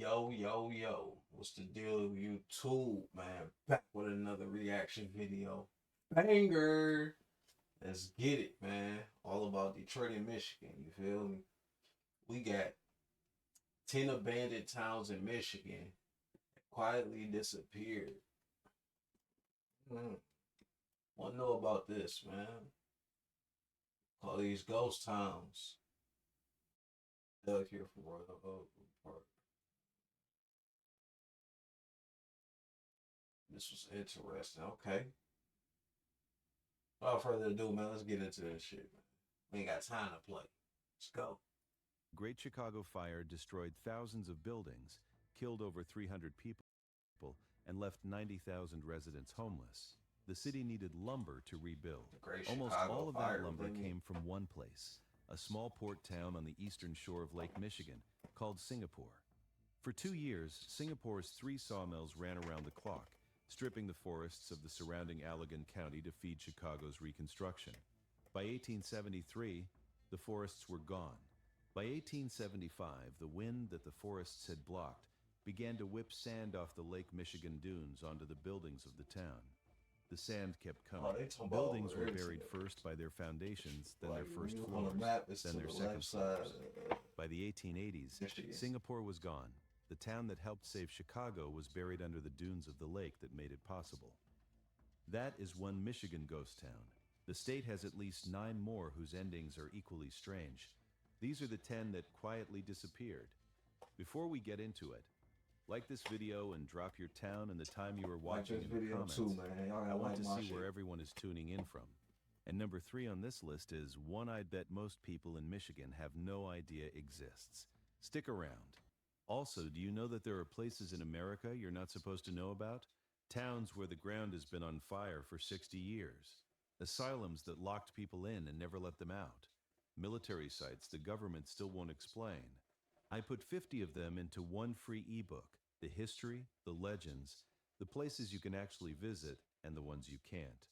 Yo, yo, yo. What's the deal, YouTube, man? Back with another reaction video. Banger! Let's get it, man. All about Detroit and Michigan. You feel me? We got 10 abandoned towns in Michigan that quietly disappeared. Want to know about this, man? Call these ghost towns. Doug here from Royal Oak Park. This was interesting. Okay. Without further ado, man, let's get into this shit, man. We ain't got time to play. Let's go. Great Chicago Fire destroyed thousands of buildings, killed over 300 people, and left 90,000 residents homeless. The city needed lumber to rebuild. The Great Almost Chicago all of Fire, that lumber didn't it? came from one place, a small port town on the eastern shore of Lake Michigan called Singapore. For 2 years, Singapore's 3 sawmills ran around the clock, stripping the forests of the surrounding Allegan County to feed Chicago's reconstruction. By 1873, the forests were gone. By 1875, the wind that the forests had blocked began to whip sand off the Lake Michigan dunes onto the buildings of the town. The sand kept coming. Buildings were buried first by their foundations, then their first floors, then their second floors. By the 1880s, Singapore was gone. The town that helped save Chicago was buried under the dunes of the lake that made it possible. That is one Michigan ghost town. The state has at least 9 more whose endings are equally strange. These are the 10 that quietly disappeared. Before we get into it, like this video and drop your town and the time you are watching in the comments. I want to see where everyone is tuning in from. And number 3 on this list is one I bet most people in Michigan have no idea exists. Stick around. Also, do you know that there are places in America you're not supposed to know about? Towns where the ground has been on fire for 60 years. Asylums that locked people in and never let them out. Military sites the government still won't explain. I put 50 of them into one free ebook, the history, the legends, the places you can actually visit, and the ones you can't.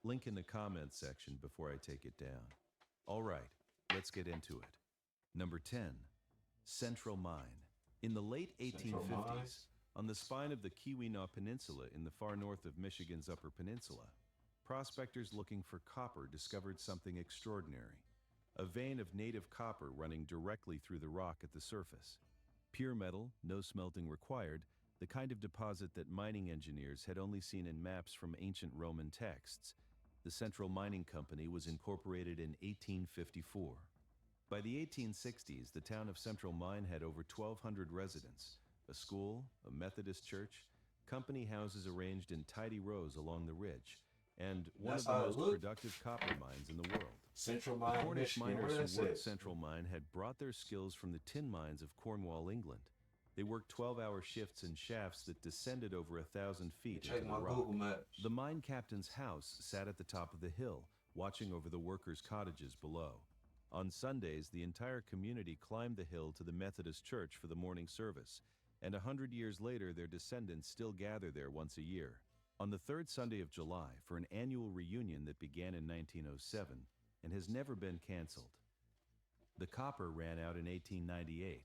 Link in the comments section before I take it down. All right, let's get into it. Number 10, Central Mine. In the late 1850s, on the spine of the Keweenaw Peninsula in the far north of Michigan's Upper Peninsula, prospectors looking for copper discovered something extraordinary. A vein of native copper running directly through the rock at the surface. Pure metal, no smelting required, the kind of deposit that mining engineers had only seen in maps from ancient Roman texts. The Central Mining Company was incorporated in 1854. By the 1860s, the town of Central Mine had over 1,200 residents, a school, a Methodist church, company houses arranged in tidy rows along the ridge, and one of the most productive copper mines in the world. Central The Mine, Cornish Michigan. miners who worked Central Mine had brought their skills from the tin mines of Cornwall, England. They worked 12-hour shifts in shafts that descended over 1,000 feet into the rock. Google Maps. The mine captain's house sat at the top of the hill, watching over the workers' cottages below. On Sundays, the entire community climbed the hill to the Methodist church for the morning service, and 100 years later their descendants still gather there once a year. On the third Sunday of July, for an annual reunion that began in 1907 and has never been canceled. The copper ran out in 1898.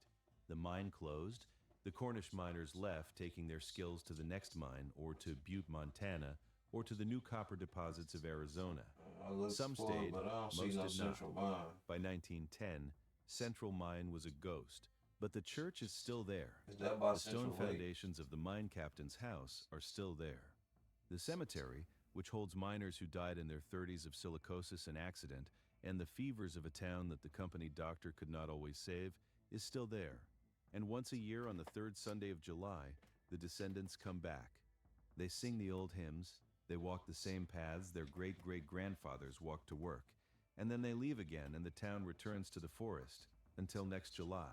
The mine closed. The Cornish miners left, taking their skills to the next mine, or to Butte, Montana, or to the new copper deposits of Arizona. Some stayed, most did not. By 1910, Central Mine was a ghost, but the church is still there. The stone foundations of the mine captain's house are still there. The cemetery, which holds miners who died in their 30s of silicosis and accident, and the fevers of a town that the company doctor could not always save, is still there. And once a year on the third Sunday of July, the descendants come back. They sing the old hymns, they walk the same paths their great-great-grandfathers walked to work, and then they leave again and the town returns to the forest until next July.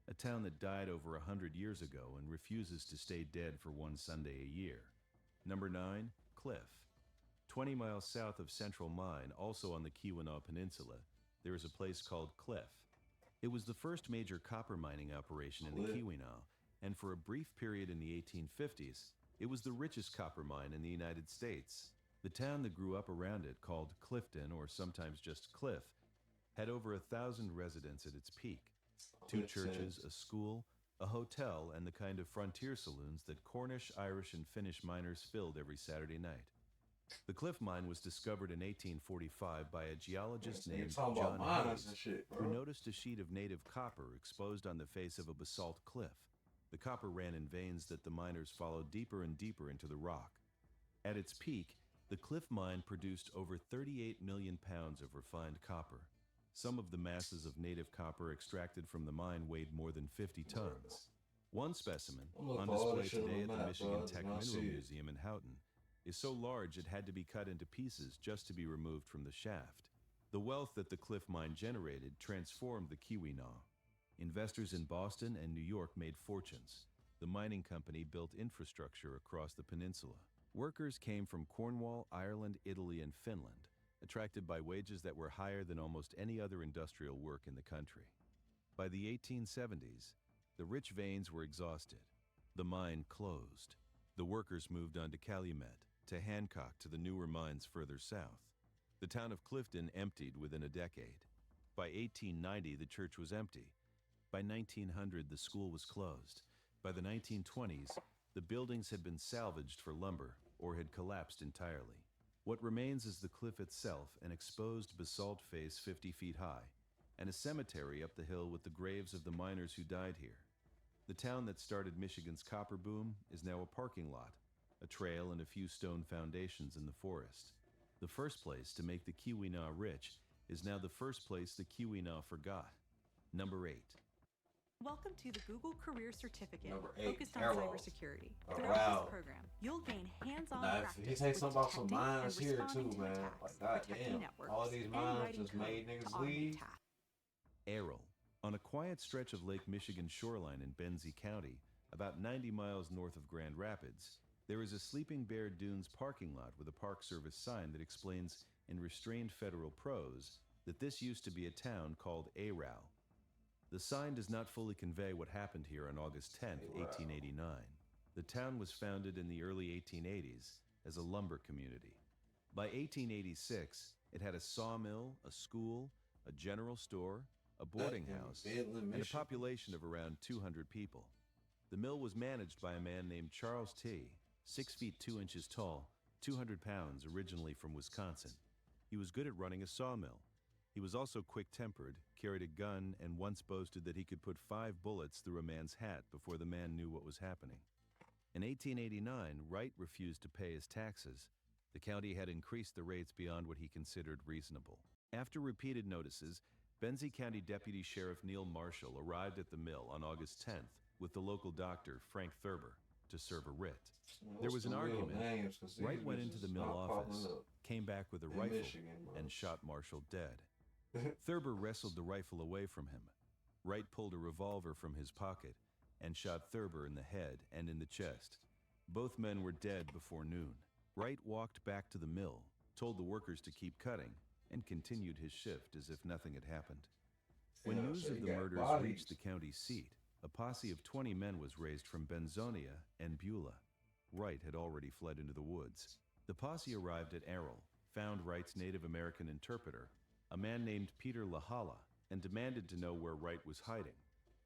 A town that died over 100 years ago and refuses to stay dead for one Sunday a year. Number 9, Cliff. 20 miles south of Central Mine, also on the Keweenaw Peninsula, there is a place called Cliff. It was the first major copper mining operation in the Keweenaw, and for a brief period in the 1850s, it was the richest copper mine in the United States. The town that grew up around it, called Clifton, or sometimes just Cliff, had over 1,000 residents at its peak. 2 churches, a school, a hotel, and the kind of frontier saloons that Cornish, Irish, and Finnish miners filled every Saturday night. The Cliff Mine was discovered in 1845 by a geologist You're named talking about John miners and Hayes, shit, who bro. noticed a sheet of native copper exposed on the face of a basalt cliff. The copper ran in veins that the miners followed deeper and deeper into the rock. At its peak, the Cliff Mine produced over 38 million pounds of refined copper. Some of the masses of native copper extracted from the mine weighed more than 50 tons. One specimen, I'm looking on for all display this shit on today the at the map, Michigan bro. I Tech did not see Mineral it. Museum in Houghton, is so large it had to be cut into pieces just to be removed from the shaft. The wealth that the Cliff Mine generated transformed the Keweenaw. Investors in Boston and New York made fortunes. The mining company built infrastructure across the peninsula. Workers came from Cornwall, Ireland, Italy, and Finland, attracted by wages that were higher than almost any other industrial work in the country. By the 1870s, the rich veins were exhausted. The mine closed. The workers moved on to Calumet, to Hancock, to the newer mines further south. The town of Clifton emptied within a decade. By 1890, the church was empty. By 1900, the school was closed. By the 1920s, the buildings had been salvaged for lumber or had collapsed entirely. What remains is the cliff itself, an exposed basalt face 50 feet high, and a cemetery up the hill with the graves of the miners who died here. The town that started Michigan's copper boom is now a parking lot, a trail, and a few stone foundations in the forest. The first place to make the Keweenaw rich is now the first place the Keweenaw forgot. Number 8. Welcome to the Google Career Certificate, Number 8, focused on Arrow. cybersecurity. Oh, Throughout wow. this program, you'll gain hands-on Nah, practice if he say with something about some detecting and miners here responding too, to man. attacks, Like, protecting goddamn, networks, all these and miners writing just code made to niggas automate leave. tasks. Errol, on a quiet stretch of Lake Michigan shoreline in Benzie County, about 90 miles north of Grand Rapids, there is a Sleeping Bear Dunes parking lot with a Park Service sign that explains in restrained federal prose that this used to be a town called Arrow. The sign does not fully convey what happened here on August 10, 1889. The town was founded in the early 1880s as a lumber community. By 1886, it had a sawmill, a school, a general store, a boarding house, and a population of around 200 people. The mill was managed by a man named Charles T., 6 feet 2 inches tall, 200 pounds, originally from Wisconsin. He was good at running a sawmill. He was also quick-tempered, carried a gun, and once boasted that he could put 5 bullets through a man's hat before the man knew what was happening. In 1889, Wright refused to pay his taxes. The county had increased the rates beyond what he considered reasonable. After repeated notices, Benzie County Deputy Sheriff Neil Marshall arrived at the mill on August 10th with the local doctor, Frank Thurber, to serve a writ. There was an argument. Wright went into the mill office, came back with a rifle, and shot Marshall dead. Thurber wrestled the rifle away from him. Wright pulled a revolver from his pocket and shot Thurber in the head and in the chest. Both men were dead before noon. Wright walked back to the mill, told the workers to keep cutting, and continued his shift as if nothing had happened. When news of the murders reached the county seat, a posse of 20 men was raised from Benzonia and Beulah. Wright had already fled into the woods. The posse arrived at Errol, found Wright's Native American interpreter, a man named Peter Lahala, and demanded to know where Wright was hiding.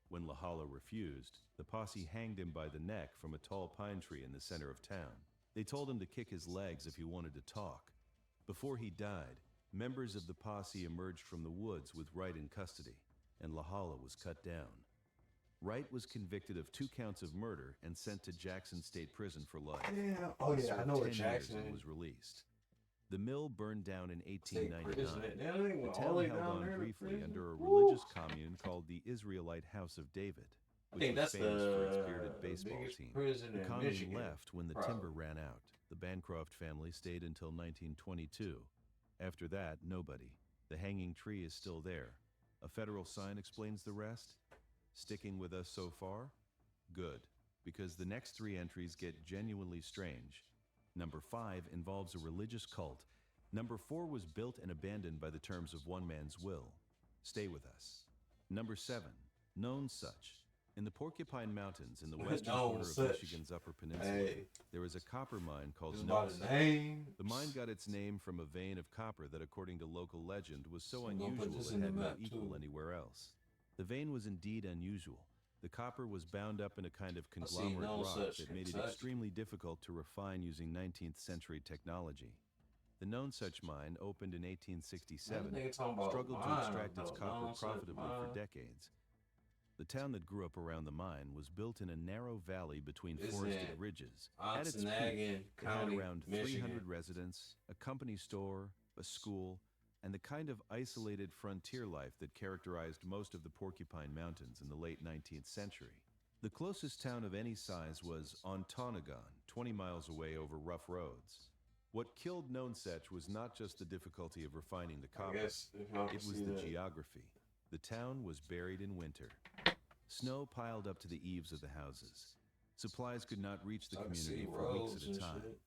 When Lahala refused, the posse hanged him by the neck from a tall pine tree in the center of town. They told him to kick his legs if he wanted to talk. Before he died, members of the posse emerged from the woods with Wright in custody, and Lahala was cut down. Wright was convicted of 2 counts of murder and sent to Jackson State Prison for life. Yeah, oh He yeah, I served know what 10 Jackson years and is. was released. The mill burned down in State 1899. prison. That ain't The all the town way held down on there to briefly prison. under a Woo! religious commune called the Israelite House of David, I which think was that's famous for its the bearded baseball biggest team. prison The in commune Michigan. left when the Probably. timber ran out. The Bancroft family stayed until 1922. After that, nobody. The hanging tree is still there. A federal sign explains the rest. Sticking with us so far? Good, because the next 3 entries get genuinely strange. Number 5 involves a religious cult. Number 4 was built and abandoned by the terms of one man's will. Stay with us. Number 7, known such. In the Porcupine Mountains in the western Known corner of such. Michigan's Upper Peninsula, Hey, there is a copper mine called just Known about his Such. name. The mine got its name from a vein of copper that, according to local legend, was so I'm gonna put unusual this it in the had no map, equal too. anywhere else. The vein was indeed unusual, The copper was bound up in a kind of I see conglomerate no rock such that made it Kentucky. extremely difficult to refine using 19th century technology. The known such mine, opened in Man, 1867, this nigga talking about struggled to mine extract its though. copper No such profitably for mine. decades. The town that grew up around the mine was built in a narrow valley between It's forested in ridges. At its peak, Ontonagon it had County, around Michigan. 300 residents, a company store, a school, and the kind of isolated frontier life that characterized most of the Porcupine Mountains in the late 19th century. The closest town of any size was Ontonagon, 20 miles away over rough roads. What killed Nonsuch was not just the difficulty of refining the I copper, guess if y'all can it was see the that. geography. The town was buried in winter. Snow piled up to the eaves of the houses. Supplies could not reach the I can see community for weeks roads at a and time. shit.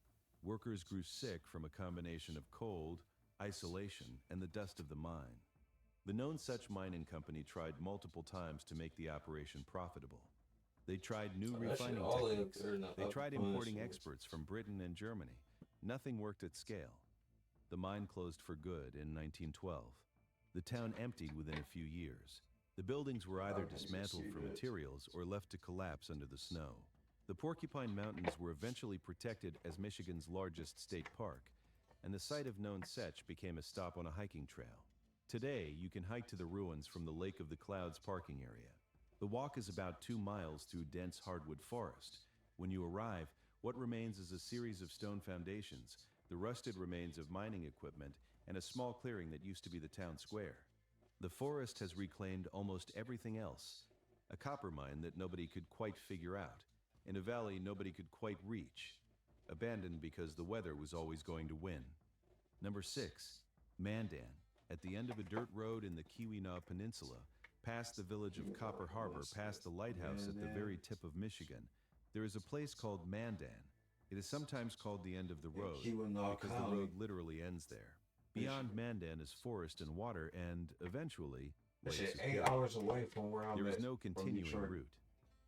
Workers grew sick from a combination of cold, isolation, and the dust of the mine. The Nonsuch Mining Company tried multiple times to make the operation profitable. They tried new Oh, that shit refining all the way up techniques. there in the They upper tried importing Peninsula. experts from Britain and Germany. Nothing worked at scale. The mine closed for good in 1912. The town emptied within a few years. The buildings were either I can just dismantled see for that. materials or left to collapse under the snow. The Porcupine Mountains were eventually protected as Michigan's largest state park, and the site of Nonsuch became a stop on a hiking trail. Today, you can hike to the ruins from the Lake of the Clouds parking area. The walk is about 2 miles through dense hardwood forest. When you arrive, what remains is a series of stone foundations, the rusted remains of mining equipment, and a small clearing that used to be the town square. The forest has reclaimed almost everything else. A copper mine that nobody could quite figure out, in a valley nobody could quite reach, abandoned because the weather was always going to win. Number 6, Mandan, at the end of a dirt road in the Keweenaw Peninsula, past the village of Copper Harbor, past the lighthouse at the very tip of Michigan, there is a place called Mandan. It is sometimes called the end of the road Keweenaw because the County. road literally ends there. Beyond Mandan is forest and water and, eventually, That Lake shit Superior. 8 hours away from where I'm There is at. no from continuing Detroit. route.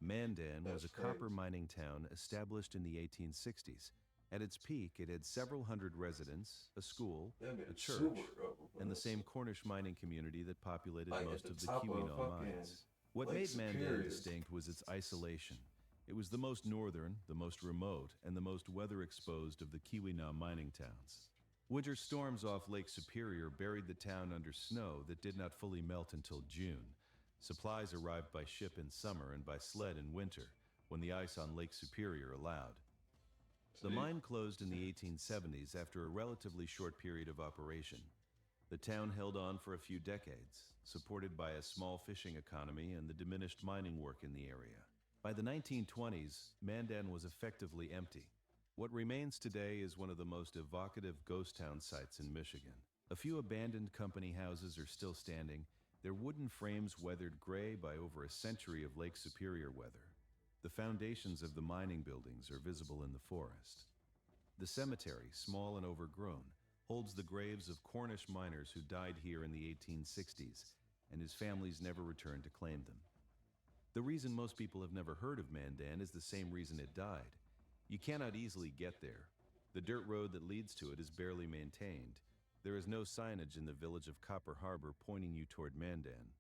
Mandan was That's a crazy. copper mining town established in the 1860s. At its peak, it had several hundred residents, a school, That a been church, super up and the above. same Cornish mining community that populated Like at most the of the top of Keweenaw fucking mines. What Lake made Mandan Superior. distinct was its isolation. It was the most northern, the most remote, and the most weather-exposed of the Keweenaw mining towns. Winter storms off Lake Superior buried the town under snow that did not fully melt until June. Supplies arrived by ship in summer and by sled in winter, when the ice on Lake Superior allowed. The mine closed in the 1870s after a relatively short period of operation. The town held on for a few decades, supported by a small fishing economy and the diminished mining work in the area. By the 1920s, Mandan was effectively empty. What remains today is one of the most evocative ghost town sites in Michigan. A few abandoned company houses are still standing, their wooden frames weathered gray by over a century of Lake Superior weather. The foundations of the mining buildings are visible in the forest. The cemetery, small and overgrown, holds the graves of Cornish miners who died here in the 1860s, and whose families never returned to claim them. The reason most people have never heard of Mandan is the same reason it died. You cannot easily get there. The dirt road that leads to it is barely maintained. There is no signage in the village of Copper Harbor pointing you toward Mandan.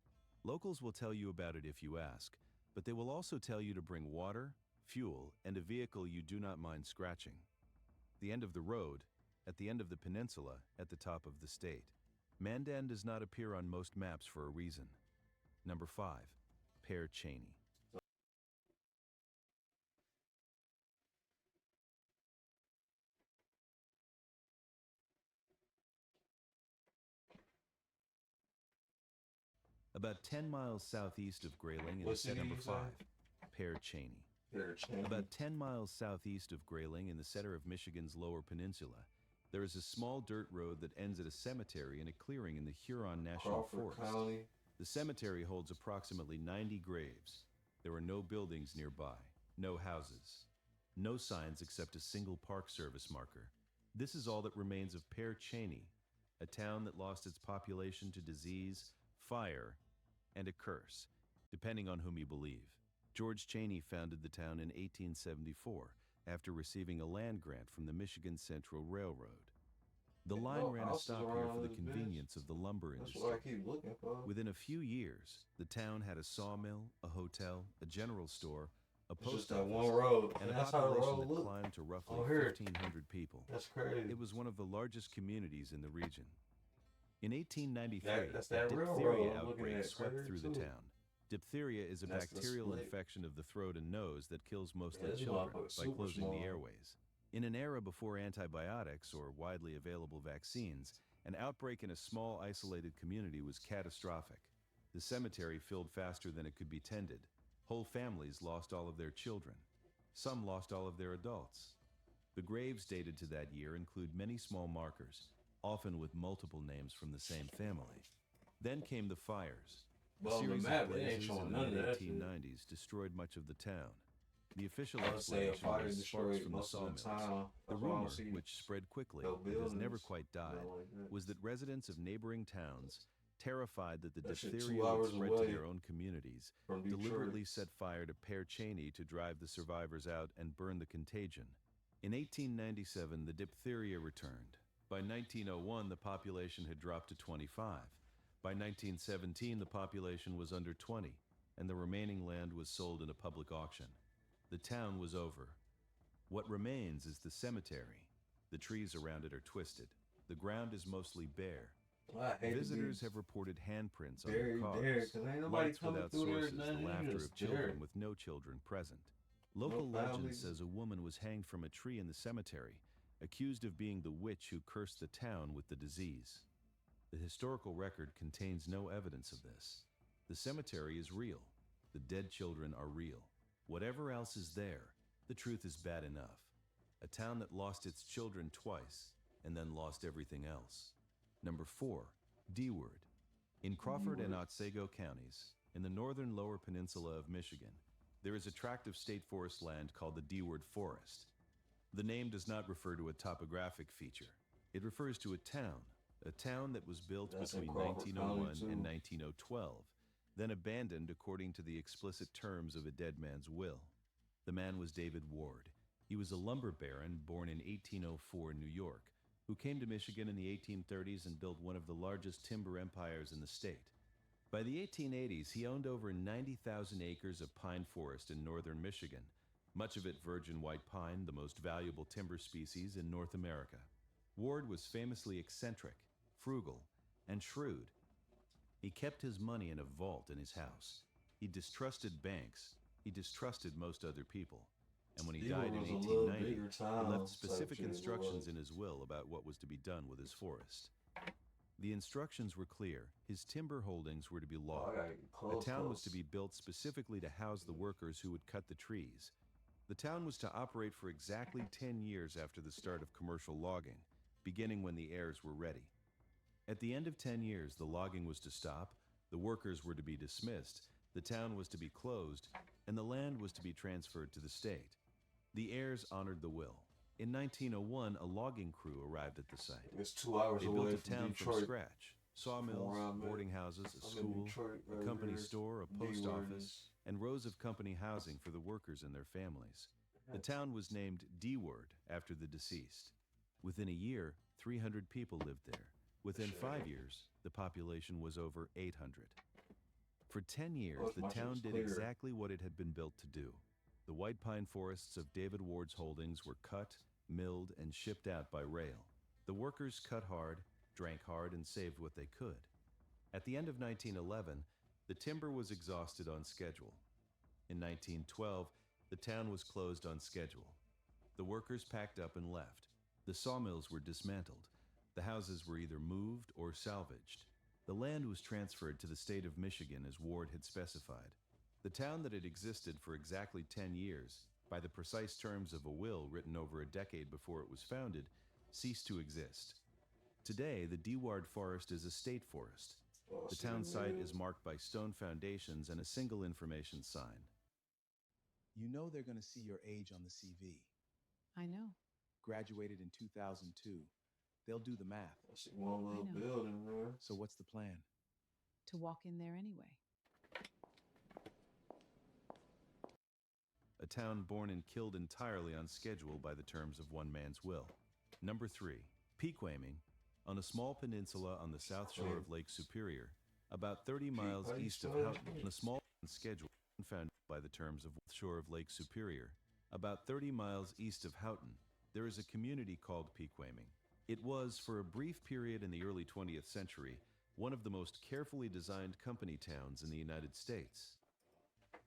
Locals will tell you about it if you ask, but they will also tell you to bring water, fuel, and a vehicle you do not mind scratching. The end of the road, at the end of the peninsula, at the top of the state. Mandan does not appear on most maps for a reason. Number 5, Pear Cheney. About 10 miles southeast of Grayling What is city number you 5, say? Pear Cheney. Pear Cheney. About 10 miles southeast of Grayling, in the center of Michigan's Lower Peninsula, there is a small dirt road that ends at a cemetery and a clearing in the Huron National Crawford Forest. County. The cemetery holds approximately 90 graves. There are no buildings nearby, no houses, no signs except a single Park Service marker. This is all that remains of Pear Cheney, a town that lost its population to disease, fire, and a curse, depending on whom you believe. George Cheney founded the town in 1874 after receiving a land grant from the Michigan Central Railroad. The Ain't line no ran a houses stop here around for the this bitch. convenience of the lumber That's industry. what I keep looking for. Within a few years, the town had a sawmill, a hotel, a general store, a It's just post that office, one road, and a that's how the population road that look. climbed to roughly Oh, here. 1,500 people. That's crazy. It was one of the largest communities in the region. In 1893, That's a that real diphtheria road I'm looking outbreak at swept right through here, the too. town. Diphtheria is a That's the bacterial split. infection of the throat and nose that kills mostly this children motherfucker's by super closing the small. airways. In an era before antibiotics or widely available vaccines, an outbreak in a small isolated community was catastrophic. The cemetery filled faster than it could be tended. Whole families lost all of their children. Some lost all of their adults. The graves dated to that year include many small markers, often with multiple names from the same family. Then came the fires. A Well, on the series map, of it ain't blazes showing in the none of that shit. mid-1890s destroyed much of the town. The official I would say a explanation fire was sparks destroyed from the most of the sawmills. town. The That's why I don't rumor, see which spread quickly no and has never buildings, quite died, nothing like that. was that residents of neighboring towns, terrified that the That shit diphtheria 2 would hours spread to away their own communities, from Detroit. deliberately set fire to Pear Cheney to drive the survivors out and burn the contagion. In 1897, the diphtheria returned. By 1901, the population had dropped to 25. By 1917, the population was under 20, and the remaining land was sold in a public auction. The town was over. What remains is the cemetery. The trees around it are twisted. The ground is mostly bare. I hate Visitors to have reported handprints be on their buried cars, there, 'cause ain't nobody lights coming without through there, sources, the nothing, laughter just of children there. with no children present. Local No legend families. says a woman was hanged from a tree in the cemetery, accused of being the witch who cursed the town with the disease. The historical record contains no evidence of this. The cemetery is real. The dead children are real. Whatever else is there, the truth is bad enough. A town that lost its children twice and then lost everything else. Number 4, D-Word. In Crawford and Otsego counties, in the northern lower peninsula of Michigan, there is a tract of state forest land called the D-Word Forest. The name does not refer to a topographic feature. It refers to a town that was built That's in between Crawford 1901 County, and too. 1912, then abandoned according to the explicit terms of a dead man's will. The man was David Ward. He was a lumber baron born in 1804 in New York, who came to Michigan in the 1830s and built one of the largest timber empires in the state. By the 1880s, he owned over 90,000 acres of pine forest in northern Michigan, much of it virgin white pine, the most valuable timber species in North America. Ward was famously eccentric, frugal, and shrewd. He kept his money in a vault in his house. He distrusted banks. He distrusted most other people. And when he D-Word died in was a little 1890, bigger he town left type specific shit, it instructions was. in his will about what was to be done with his forest. The instructions were clear. His timber holdings were to be Oh, I logged. gotta get A close, town was to close. be built specifically to house the workers who would cut the trees. The town was to operate for exactly 10 years after the start of commercial logging, beginning when the heirs were ready. At the end of 10 years, the logging was to stop, the workers were to be dismissed, the town was to be closed, and the land was to be transferred to the state. The heirs honored the will. In 1901, a logging crew arrived at the site. It's 2 hours They away built a from town Detroit. from scratch. Sawmills, where I'm at. boarding houses, a I'm in school, Detroit a right company here. store, a post D-Word office, is- and rows of company housing for the workers and their families. The town was named D-Word after the deceased. Within a year, 300 people lived there. Within 5 years, the population was over 800. For 10 years, Oh, the my shit town was did clear. exactly what it had been built to do. The white pine forests of David Ward's holdings were cut, milled, and shipped out by rail. The workers cut hard, drank hard, and saved what they could. At the end of 1911, the timber was exhausted on schedule. In 1912, the town was closed on schedule. The workers packed up and left. The sawmills were dismantled. The houses were either moved or salvaged. The land was transferred to the state of Michigan as Ward had specified. The town that had existed for exactly 10 years, by the precise terms of a will written over a decade before it was founded, ceased to exist. Today, the D-Ward Forest is a state forest. Oh, The shit, town site man. is marked by stone foundations and a single information sign. You know they're going to see your age on the CV. I know. Graduated in 2002. They'll do the math. I see one little know. building, man. So what's the plan? To walk in there anyway. A town born and killed entirely on schedule by the terms of one man's will. Number 3, Pequaming On a small peninsula on the south shore of Lake Superior, about 30 miles east of Houghton, on a small schedule founded by the terms of shore of Lake Superior, about 30 miles east of Houghton, there is a community called Pequaming. It was, for a brief period in the early 20th century, one of the most carefully designed company towns in the United States.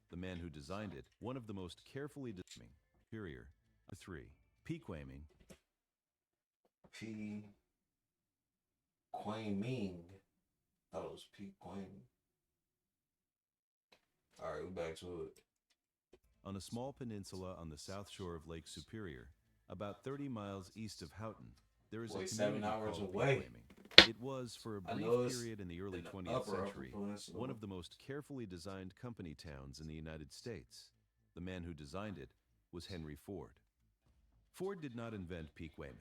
The man who designed it, one of the most carefully designed, Superior. 3. Pequaming. P. Quaming. Thought it was P. Quaming. All right, we're back to it. On a small peninsula on the south shore of Lake Superior, about 30 miles east of Houghton, there is a community 7 hours called away. Pequaming. It was, for a brief period in the early in the 20th century, peninsula. one of the most carefully designed company towns in the United States. The man who designed it was Henry Ford. Ford did not invent Pequaming.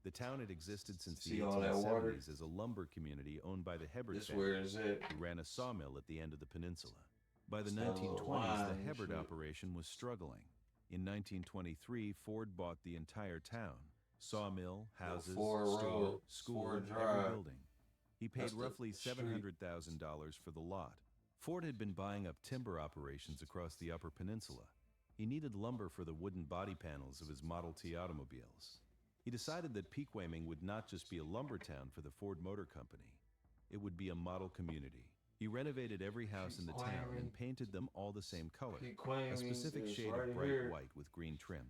The town had existed since the 1870s as a lumber community owned by the Hebert family, who ran a sawmill at the end of the peninsula. By the 1920s, the Hebert operation was struggling. In 1923, Ford bought the entire town: sawmill, houses, store, school, every building. He paid roughly $700,000 for the lot. Ford had been buying up timber operations across the Upper Peninsula. He needed lumber for the wooden body panels of his Model T automobiles. He decided that Pequaming would not just be a lumber town for the Ford Motor Company. It would be a model community. He renovated every house in the town and painted them all the same color, a specific shade of bright white with green trim.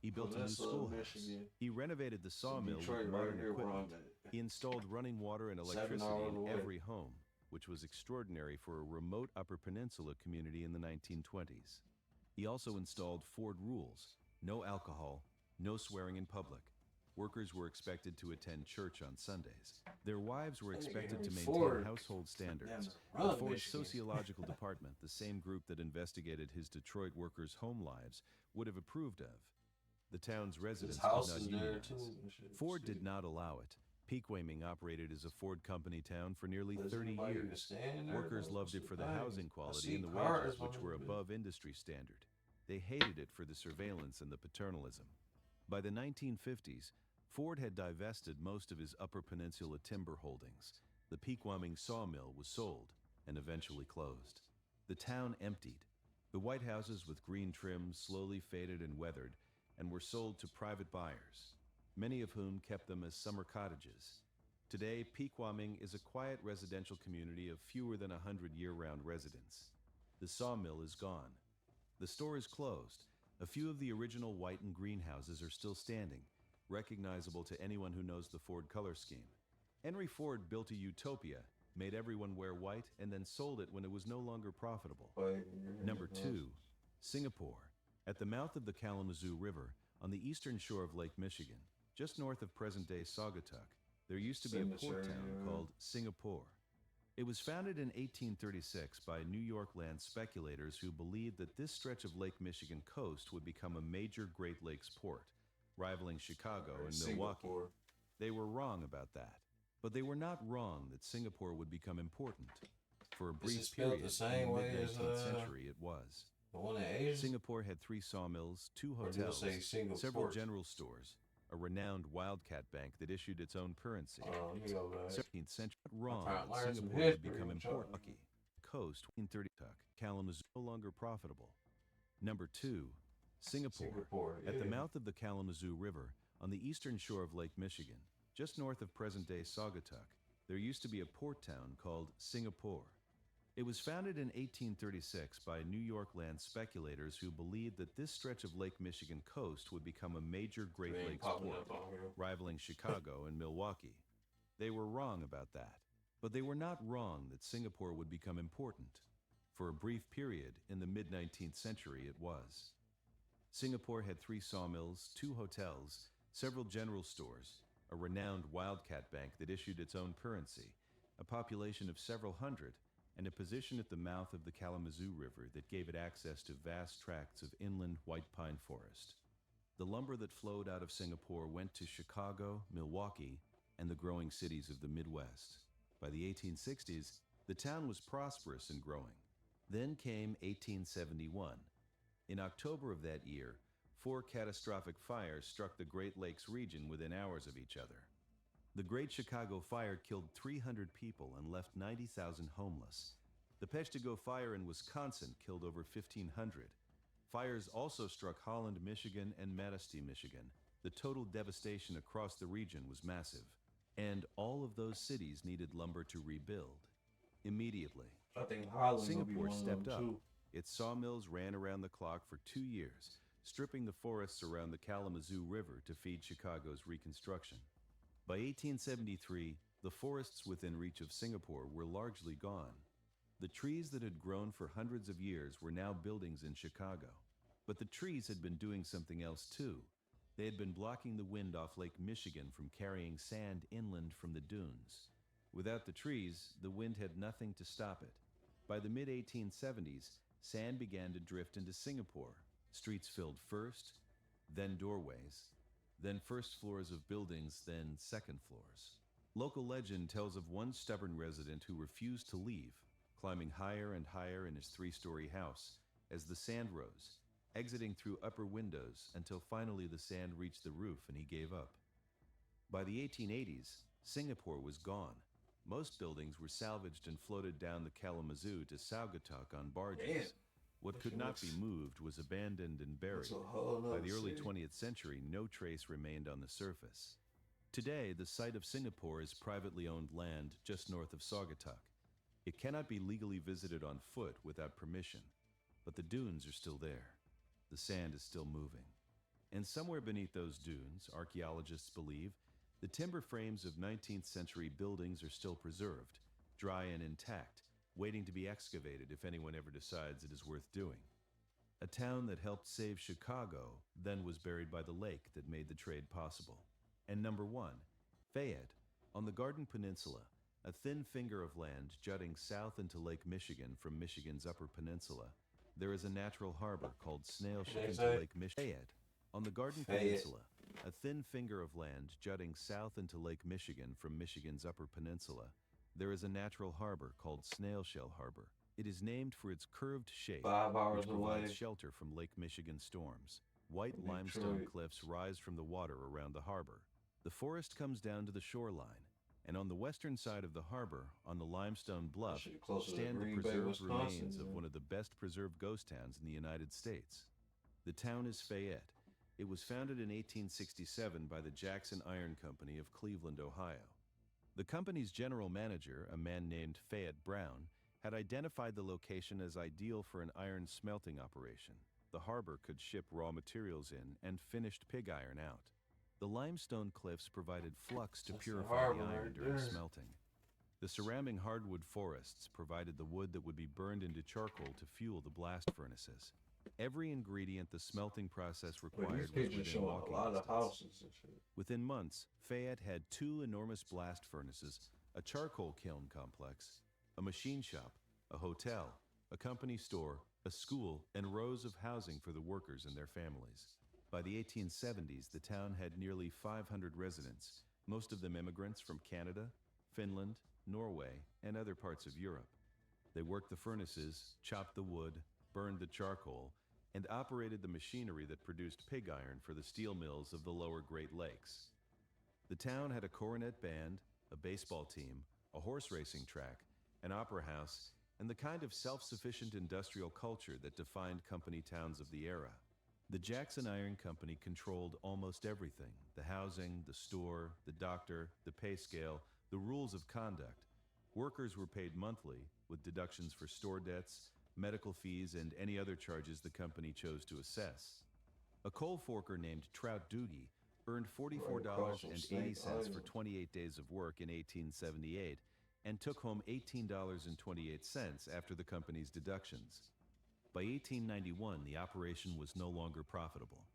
He built a new schoolhouse. He renovated the sawmill with modern equipment. He installed running water and electricity in every home, which was extraordinary for a remote Upper Peninsula community in the 1920s. He also installed Ford rules: no alcohol, no swearing in public. Workers were expected to attend church on Sundays. Their wives were expected to maintain household standards. The Ford Sociological Department, the same group that investigated his Detroit workers' home lives, would have approved of. The town's residents did not unionize. Ford did not allow it. Pequaming operated as a Ford company town for nearly 30 years. Workers loved it for the housing quality and the wages, which were above industry standard. They hated it for the surveillance and the paternalism. By the 1950s, Ford had divested most of his Upper Peninsula timber holdings. The Pequaming sawmill was sold and eventually closed. The town emptied. The white houses with green trim slowly faded and weathered and were sold to private buyers, many of whom kept them as summer cottages. Today, Pequaming is a quiet residential community of fewer than 100 year-round residents. The sawmill is gone. The store is closed. A few of the original white and green houses are still standing, recognizable to anyone who knows the Ford color scheme. Henry Ford built a utopia, made everyone wear white, and then sold it when it was no longer profitable. Number 2, Singapore. At the mouth of the Kalamazoo River, on the eastern shore of Lake Michigan, just north of present-day Saugatuck, there used to be a port town called Singapore. It was founded in 1836 by New York land speculators who believed that this stretch of Lake Michigan coast would become a major Great Lakes port, rivaling Chicago and Milwaukee. They were wrong about that, but they were not wrong that Singapore would become important. For a brief period in the mid-19th century, it was. Singapore had 3 sawmills, 2 hotels, several general stores, a renowned wildcat bank that issued its own currency. 17th century, wrong that Singapore would become important. Coast in 30 Kalamazoo no longer profitable. Number 2, Singapore. At the mouth of the Kalamazoo River, on the eastern shore of Lake Michigan, just north of present-day Saugatuck, there used to be a port town called Singapore. It was founded in 1836 by New York land speculators who believed that this stretch of Lake Michigan coast would become a major Great Lakes port, rivaling Chicago and Milwaukee. They were wrong about that, but they were not wrong that Singapore would become important. For a brief period in the mid-19th century, it was. Singapore had 3 sawmills, 2 hotels, several general stores, a renowned wildcat bank that issued its own currency, a population of several hundred, and a position at the mouth of the Kalamazoo River that gave it access to vast tracts of inland white pine forest. The lumber that flowed out of Singapore went to Chicago, Milwaukee, and the growing cities of the Midwest. By the 1860s, the town was prosperous and growing. Then came 1871. In October of that year, 4 catastrophic fires struck the Great Lakes region within hours of each other. The Great Chicago Fire killed 300 people and left 90,000 homeless. The Peshtigo Fire in Wisconsin killed over 1,500. Fires also struck Holland, Michigan, and Manistee, Michigan. The total devastation across the region was massive, and all of those cities needed lumber to rebuild. Immediately, I think Holland will be Singapore one of stepped them up. too. Its sawmills ran around the clock for 2 years, stripping the forests around the Kalamazoo River to feed Chicago's reconstruction. By 1873, the forests within reach of Singapore were largely gone. The trees that had grown for hundreds of years were now buildings in Chicago. But the trees had been doing something else too. They had been blocking the wind off Lake Michigan from carrying sand inland from the dunes. Without the trees, the wind had nothing to stop it. By the mid-1870s, sand began to drift into Singapore. Streets filled first, then doorways, then first floors of buildings, then second floors. Local legend tells of one stubborn resident who refused to leave, climbing higher and higher in his 3-story house as the sand rose, exiting through upper windows until finally the sand reached the roof and he gave up. By the 1880s, Singapore was gone. Most buildings were salvaged and floated down the Kalamazoo to Saugatuck on barges. Damn. What could not be moved was abandoned and buried. That's a whole By nother the early city. 20th century, no trace remained on the surface. Today, the site of Singapore is privately owned land just north of Saugatuck. It cannot be legally visited on foot without permission, but the dunes are still there. The sand is still moving. And somewhere beneath those dunes, archaeologists believe, the timber frames of 19th century buildings are still preserved, dry and intact, waiting to be excavated if anyone ever decides it is worth doing. A town that helped save Chicago then was buried by the lake that made the trade possible. And number 1, Fayette, on the Garden Peninsula, a thin finger of land jutting south into Lake Michigan from Michigan's Upper Peninsula. There is a natural harbor called Snailship into Lake Michigan. Fayette, on the Garden Peninsula, a thin finger of land jutting south into Lake Michigan from Michigan's Upper Peninsula. There is a natural harbor called Snailshell Harbor. It is named for its curved shape, 5 hours which provides away. shelter from Lake Michigan storms. White Detroit. limestone cliffs rise from the water around the harbor. The forest comes down to the shoreline, and on the western side of the harbor, on the limestone bluff, shit closer to stand the Green Bay, preserved Wisconsin, remains of man. one of the best preserved ghost towns in the United States. The town is Fayette. It was founded in 1867 by the Jackson Iron Company of Cleveland, Ohio. The company's general manager, a man named Fayette Brown, had identified the location as ideal for an iron smelting operation. The harbor could ship raw materials in and finished pig iron out. The limestone cliffs provided flux to That's the purify harbor the iron right during there. smelting. The surrounding hardwood forests provided the wood that would be burned into charcoal to fuel the blast furnaces. Every ingredient the smelting process But required these was pictures within showing walking a lot of distance. houses and shit. Within months, Fayette had 2 enormous blast furnaces, a charcoal kiln complex, a machine shop, a hotel, a company store, a school, and rows of housing for the workers and their families. By the 1870s, the town had nearly 500 residents, most of them immigrants from Canada, Finland, Norway, and other parts of Europe. They worked the furnaces, chopped the wood, burned the charcoal, and operated the machinery that produced pig iron for the steel mills of the lower Great Lakes. The town had a cornet band, a baseball team, a horse racing track, an opera house, and the kind of self-sufficient industrial culture that defined company towns of the era. The Jackson Iron Company controlled almost everything: the housing, the store, the doctor, the pay scale, the rules of conduct. Workers were paid monthly, with deductions for store debts, medical fees, and any other charges the company chose to assess. A coal forker named Trout Doogie earned $44.80 for 28 days of work in 1878 and took home $18.28 after the company's deductions. By 1891, the operation was no longer profitable.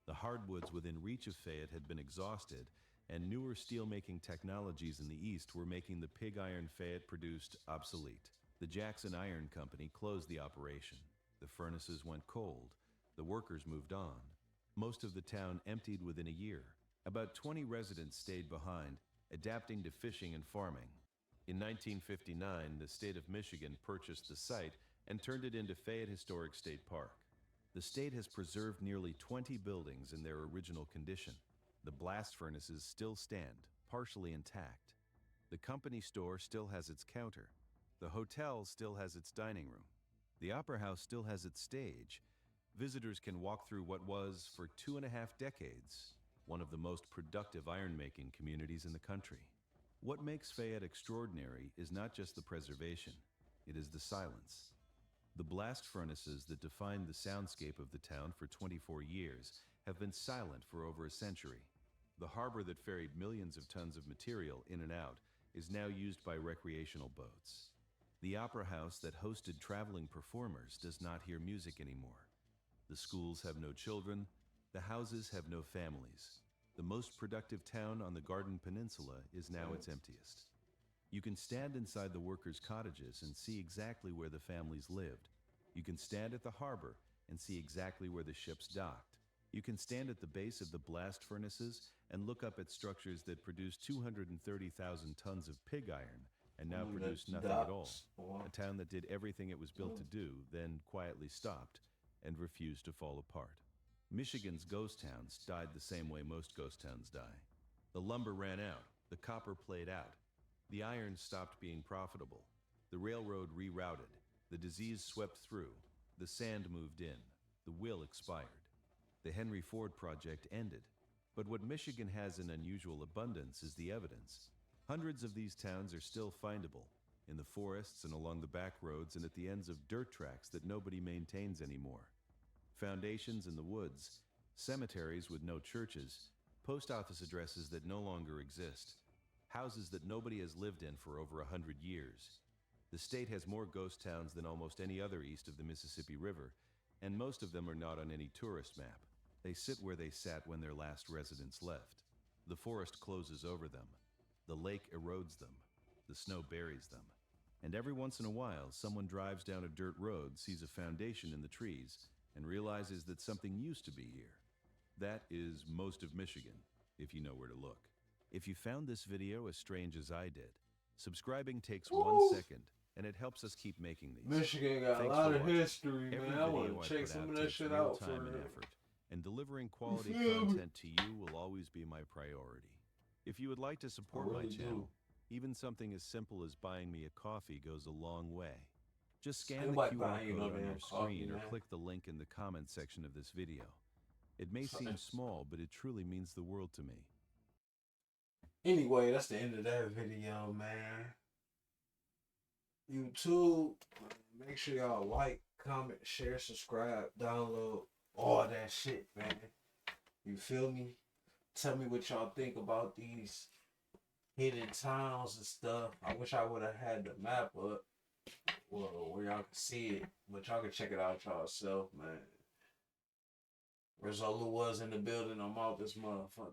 The hardwoods within reach of Fayette had been exhausted, and newer steelmaking technologies in the East were making the pig iron Fayette produced obsolete. The Jackson Iron Company closed the operation. The furnaces went cold. The workers moved on. Most of the town emptied within a year. About 20 residents stayed behind, adapting to fishing and farming. In 1959, the state of Michigan purchased the site and turned it into Fayette Historic State Park. The state has preserved nearly 20 buildings in their original condition. The blast furnaces still stand. partially intact. The company store still has its counter. The hotel still has its dining room. The opera house still has its stage. Visitors can walk through what was, for 2.5 decades, one of the most productive iron-making communities in the country. What makes Fayette extraordinary is not just the preservation, it is the silence. The blast furnaces that defined the soundscape of the town for 24 years have been silent for over a century. The harbor that ferried millions of tons of material in and out is now used by recreational boats. The opera house that hosted traveling performers does not hear music anymore. The schools have no children, the houses have no families. The most productive town on the Garden Peninsula is now its emptiest. You can stand inside the workers' cottages and see exactly where the families lived. You can stand at the harbor and see exactly where the ships docked. You can stand at the base of the blast furnaces and look up at structures that produced 230,000 tons of pig iron and now produce nothing at all. A town that did everything it was built to do, then quietly stopped and refused to fall apart. Michigan's ghost towns died the same way most ghost towns die. The lumber ran out, the copper played out, the iron stopped being profitable, the railroad rerouted, the disease swept through, the sand moved in, the will expired. The Henry Ford project ended. But what Michigan has in unusual abundance is the evidence. Hundreds of these towns are still findable, in the forests and along the back roads and at the ends of dirt tracks that nobody maintains anymore. Foundations in the woods, cemeteries with no churches, post office addresses that no longer exist, houses that nobody has lived in for over 100 years. The state has more ghost towns than almost any other east of the Mississippi River, and most of them are not on any tourist map. They sit where they sat when their last residents left. The forest closes over them. The lake erodes them. The snow buries them. And every once in a while, someone drives down a dirt road, sees a foundation in the trees, and realizes that something used to be here. That is most of Michigan, if you know where to look. If you found this video as strange as I did, subscribing takes 1 second, and it helps us keep making these. Michigan got Thanks a lot for of watching. history, Every man. I video want to check put some out of that takes shit real out time for and real. effort, and delivering quality feel me? content to you will always be my priority. If you would like to support my really channel, do. even something as simple as buying me a coffee goes a long way. Just scan the Anybody QR buying you no code on damn your coffee, screen or man. click the link in the comment section of this video. It may seem small, but it truly means the world to me. Anyway, that's the end of that video, man. YouTube, make sure y'all like, comment, share, subscribe, download, all that shit, man. You feel me? Tell me what y'all think about these hidden towns and stuff. I wish I would have had the map up, well, where y'all can see it, but y'all can check it out yourself, man. Rizzo was in the building. I'm out this motherfucker.